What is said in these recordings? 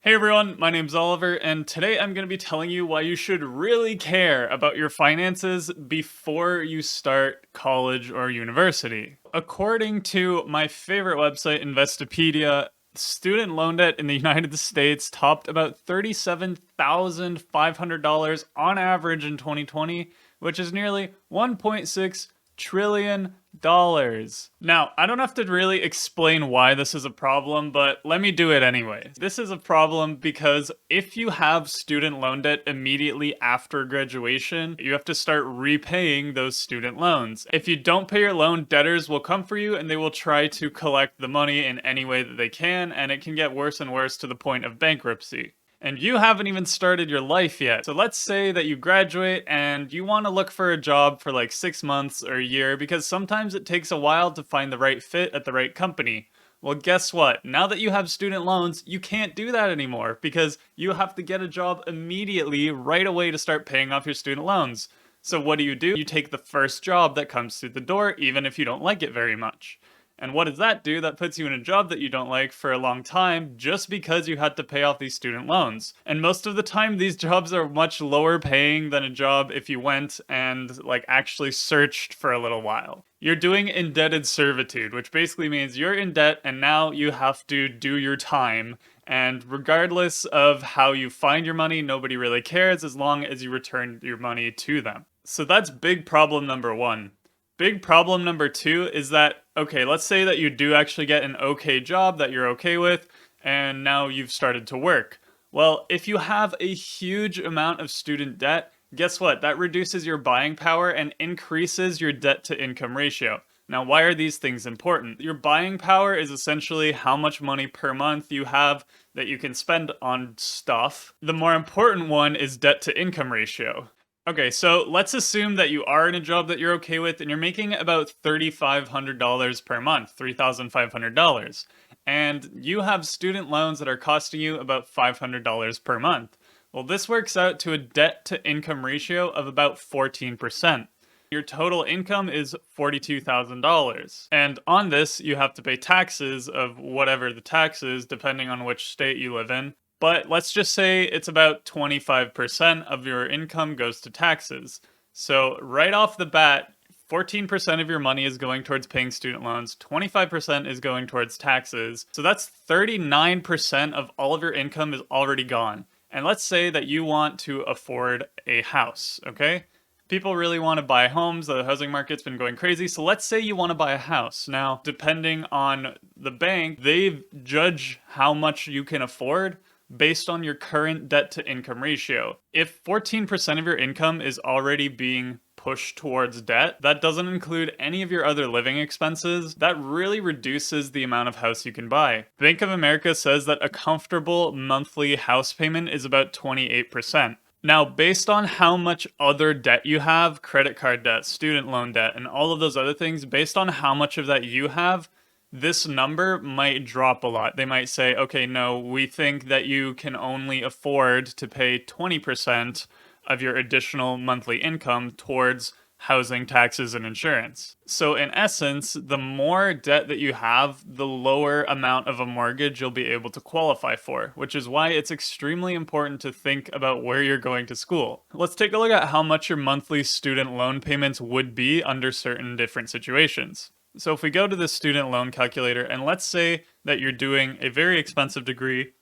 Hey everyone, my name's Oliver, and today I'm going to be telling you why you should really care about your finances before you start college or university. According to my favorite website, Investopedia, student loan debt in the United States topped about $37,500 on average in 2020, which is nearly 1.6 trillion dollars. Now, I don't have to really explain why this is a problem, but let me do it anyway. This is a problem because if you have student loan debt immediately after graduation, you have to start repaying those student loans. If you don't pay your loan, debtors will come for you and they will try to collect the money in any way that they can, and it can get worse and worse to the point of bankruptcy. And you haven't even started your life yet. So let's say that you graduate and you want to look for a job for like 6 months or a year because sometimes it takes a while to find the right fit at the right company. Well, guess what? Now that you have student loans, you can't do that anymore because you have to get a job immediately right away to start paying off your student loans. So what do? You take the first job that comes through the door, even if you don't like it very much. And what does that do? That puts you in a job that you don't like for a long time just because you had to pay off these student loans. And most of the time, these jobs are much lower paying than a job if you went and like actually searched for a little while. You're doing indebted servitude, which basically means you're in debt and now you have to do your time. And regardless of how you find your money, nobody really cares as long as you return your money to them. So that's big problem number one. Big problem number two is that, okay, let's say that you do actually get an okay job that you're okay with, and now you've started to work. Well, if you have a huge amount of student debt, guess what? That reduces your buying power and increases your debt to income ratio. Now, why are these things important? Your buying power is essentially how much money per month you have that you can spend on stuff. The more important one is debt to income ratio. Okay, so let's assume that you are in a job that you're okay with and you're making about $3,500 per month, $3,500. And you have student loans that are costing you about $500 per month. Well, this works out to a debt to income ratio of about 14%. Your total income is $42,000. And on this, you have to pay taxes of whatever the tax is, depending on which state you live in. But let's just say it's about 25% of your income goes to taxes. So right off the bat, 14% of your money is going towards paying student loans, 25% is going towards taxes. So that's 39% of all of your income is already gone. And let's say that you want to afford a house, okay? People really want to buy homes. The housing market's been going crazy. So let's say you want to buy a house. Now, depending on the bank, they judge how much you can afford based on your current debt to income ratio. If 14% of your income is already being pushed towards debt, that doesn't include any of your other living expenses, that really reduces the amount of house you can buy. Bank of America says that a comfortable monthly house payment is about 28%. Now, based on how much other debt you have, credit card debt, student loan debt, and all of those other things, based on how much of that you have, this number might drop a lot. They might say, okay, no, we think that you can only afford to pay 20% of your additional monthly income towards housing, taxes, and insurance. So in essence, the more debt that you have, the lower amount of a mortgage you'll be able to qualify for, which is why it's extremely important to think about where you're going to school. Let's take a look at how much your monthly student loan payments would be under certain different situations. So if we go to the student loan calculator, and let's say that you're doing a very expensive degree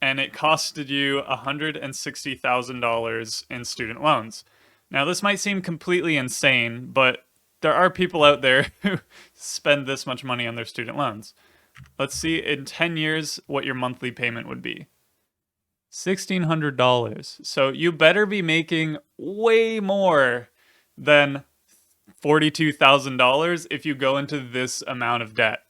and it costed you $160,000 in student loans. Now, this might seem completely insane, but there are people out there who spend this much money on their student loans. Let's see in 10 years what your monthly payment would be. $1,600. So you better be making way more than $42,000 if you go into this amount of debt.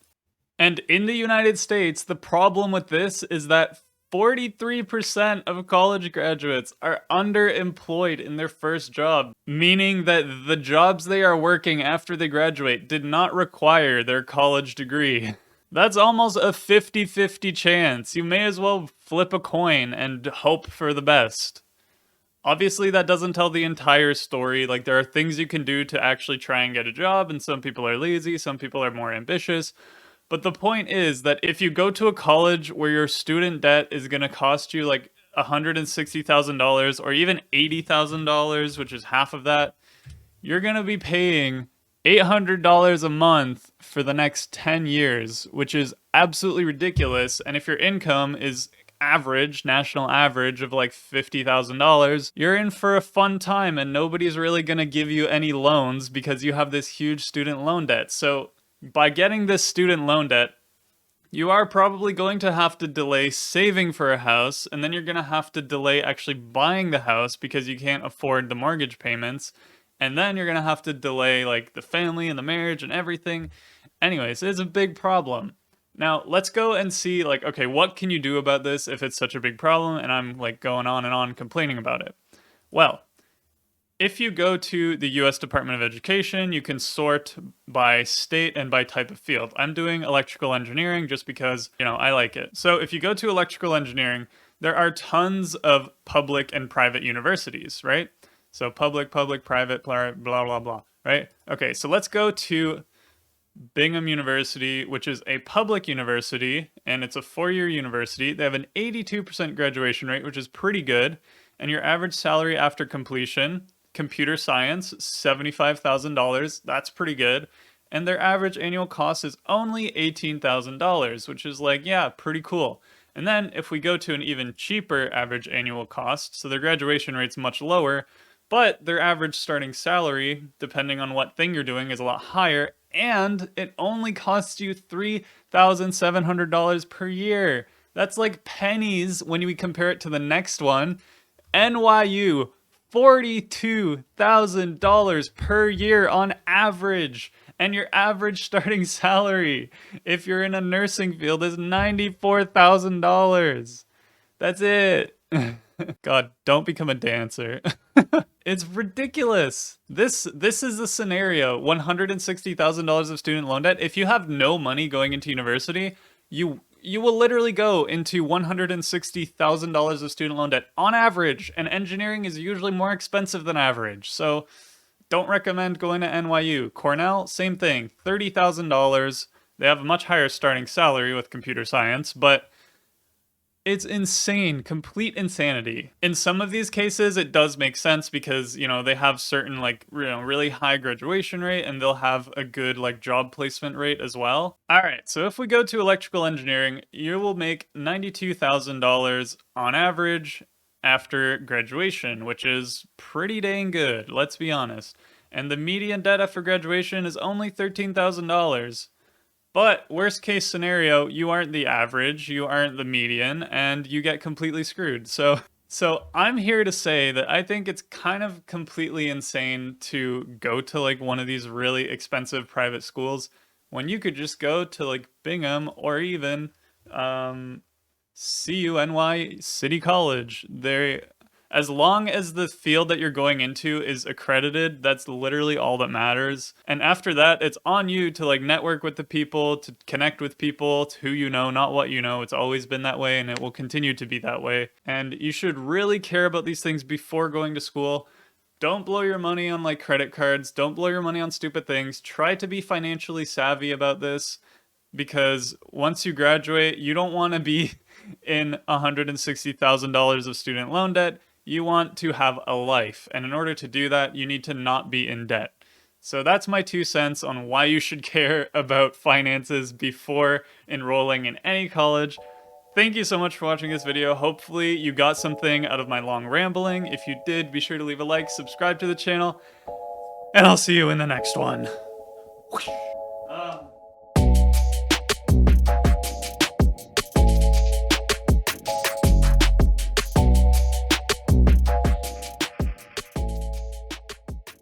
And in the United States, the problem with this is that 43% of college graduates are underemployed in their first job, meaning that the jobs they are working after they graduate did not require their college degree. That's almost a 50-50 chance. You may as well flip a coin and hope for the best. Obviously, that doesn't tell the entire story. Like, there are things you can do to actually try and get a job, and some people are lazy, some people are more ambitious. But the point is that if you go to a college where your student debt is going to cost you like $160,000 or even $80,000, which is half of that, you're going to be paying $800 a month for the next 10 years, which is absolutely ridiculous. And if your income is average, national average of like $50,000, you're in for a fun time and nobody's really going to give you any loans because you have this huge student loan debt. So by getting this student loan debt, you are probably going to have to delay saving for a house, and then you're going to have to delay actually buying the house because you can't afford the mortgage payments. And then you're going to have to delay like the family and the marriage and everything. Anyways, it's a big problem. Now, let's go and see like, okay, what can you do about this if it's such a big problem and I'm like going on and on complaining about it? Well, if you go to the US Department of Education, you can sort by state and by type of field. I'm doing electrical engineering just because, I like it. So if you go to electrical engineering, there are tons of public and private universities, right? So public, private, blah, blah, blah, right? Okay, so let's go to Bingham University, which is a public university, and it's a 4-year university. They have an 82% graduation rate, which is pretty good. And your average salary after completion, computer science, $75,000. That's pretty good. And their average annual cost is only $18,000, which is like, yeah, pretty cool. And then if we go to an even cheaper average annual cost, so their graduation rate's much lower, but their average starting salary, depending on what thing you're doing, is a lot higher, and it only costs you $3,700 per year. That's like pennies when we compare it to the next one. NYU, $42,000 per year on average. And your average starting salary, if you're in a nursing field, is $94,000. That's it. God, don't become a dancer. It's ridiculous. This is the scenario. $160,000 of student loan debt. If you have no money going into university, you will literally go into $160,000 of student loan debt on average, and engineering is usually more expensive than average. So don't recommend going to NYU. Cornell, same thing, $30,000. They have a much higher starting salary with computer science, but it's insane, complete insanity. In some of these cases, it does make sense because, they have certain like, really high graduation rate and they'll have a good like job placement rate as well. All right, so if we go to electrical engineering, you will make $92,000 on average after graduation, which is pretty dang good, let's be honest. And the median debt after graduation is only $13,000. But worst case scenario, you aren't the average, you aren't the median, and you get completely screwed. So I'm here to say that I think it's kind of completely insane to go to like one of these really expensive private schools when you could just go to like Bingham or even CUNY City College. As long as the field that you're going into is accredited, that's literally all that matters. And after that, it's on you to like network with the people, to connect with people, to who you know, not what you know. It's always been that way and it will continue to be that way. And you should really care about these things before going to school. Don't blow your money on like credit cards. Don't blow your money on stupid things. Try to be financially savvy about this, because once you graduate, you don't want to be in $160,000 of student loan debt. You want to have a life, and in order to do that, you need to not be in debt. So that's my 2 cents on why you should care about finances before enrolling in any college. Thank you so much for watching this video. Hopefully you got something out of my long rambling. If you did, be sure to leave a like, subscribe to the channel, and I'll see you in the next one.